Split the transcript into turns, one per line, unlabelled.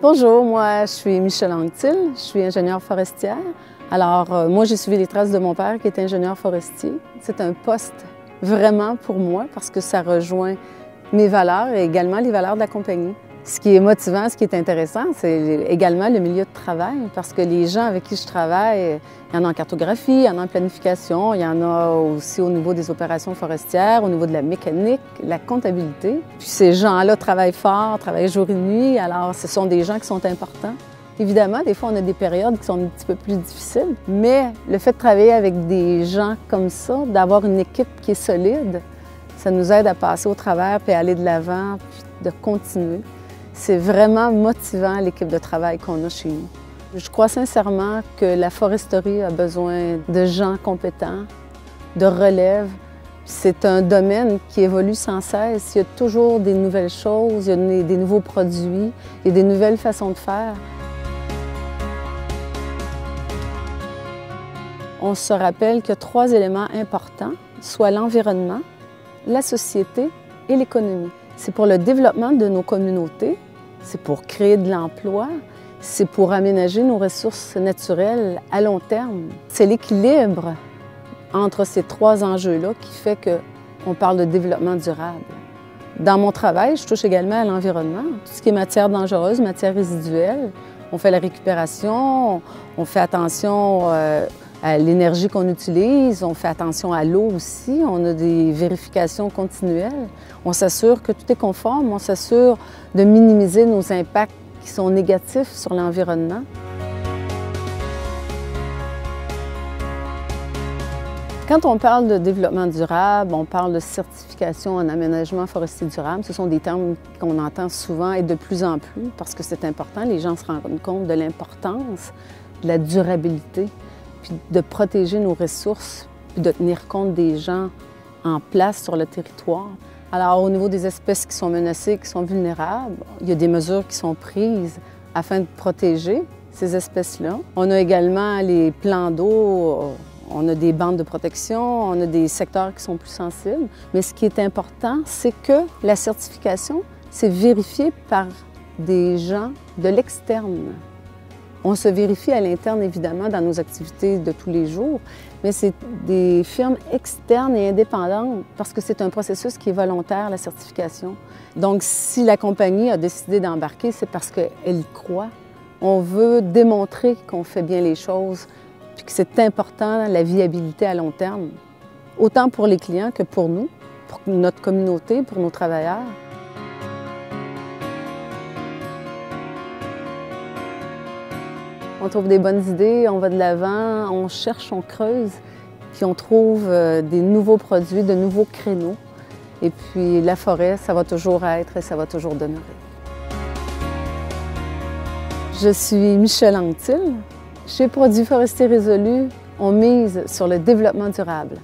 Bonjour, moi je suis Michèle Anctil, je suis ingénieure forestière. Alors moi j'ai suivi les traces de mon père qui était ingénieur forestier. C'est un poste vraiment pour moi parce que ça rejoint mes valeurs et également les valeurs de la compagnie. Ce qui est motivant, ce qui est intéressant, c'est également le milieu de travail parce que les gens avec qui je travaille, il y en a en cartographie, il y en a en planification, il y en a aussi au niveau des opérations forestières, au niveau de la mécanique, la comptabilité. Puis ces gens-là travaillent fort, travaillent jour et nuit, alors ce sont des gens qui sont importants. Évidemment, des fois, on a des périodes qui sont un petit peu plus difficiles, mais le fait de travailler avec des gens comme ça, d'avoir une équipe qui est solide, ça nous aide à passer au travers puis à aller de l'avant, puis de continuer. C'est vraiment motivant, l'équipe de travail qu'on a chez nous. Je crois sincèrement que la foresterie a besoin de gens compétents, de relève. C'est un domaine qui évolue sans cesse. Il y a toujours des nouvelles choses, il y a des nouveaux produits, il y a des nouvelles façons de faire. On se rappelle qu'il y a 3 éléments importants, soit l'environnement, la société et l'économie. C'est pour le développement de nos communautés, c'est pour créer de l'emploi, c'est pour aménager nos ressources naturelles à long terme. C'est l'équilibre entre ces 3 enjeux-là qui fait qu'on parle de développement durable. Dans mon travail, je touche également à l'environnement, tout ce qui est matière dangereuse, matière résiduelle. On fait la récupération, on fait attention à l'énergie qu'on utilise, on fait attention à l'eau aussi, on a des vérifications continuelles. On s'assure que tout est conforme, on s'assure de minimiser nos impacts qui sont négatifs sur l'environnement. Quand on parle de développement durable, on parle de certification en aménagement forestier durable. Ce sont des termes qu'on entend souvent et de plus en plus parce que c'est important. Les gens se rendent compte de l'importance de la durabilité, puis de protéger nos ressources, puis de tenir compte des gens en place sur le territoire. Alors, au niveau des espèces qui sont menacées, qui sont vulnérables, il y a des mesures qui sont prises afin de protéger ces espèces-là. On a également les plans d'eau, on a des bandes de protection, on a des secteurs qui sont plus sensibles. Mais ce qui est important, c'est que la certification, c'est vérifié par des gens de l'externe. On se vérifie à l'interne, évidemment, dans nos activités de tous les jours, mais c'est des firmes externes et indépendantes parce que c'est un processus qui est volontaire, la certification. Donc, si la compagnie a décidé d'embarquer, c'est parce qu'elle y croit. On veut démontrer qu'on fait bien les choses puis que c'est important, la viabilité à long terme, autant pour les clients que pour nous, pour notre communauté, pour nos travailleurs. On trouve des bonnes idées, on va de l'avant, on cherche, on creuse, puis on trouve des nouveaux produits, de nouveaux créneaux. Et puis la forêt, ça va toujours être et ça va toujours demeurer. Je suis Michèle Anctil. Chez Produits forestiers résolus, on mise sur le développement durable.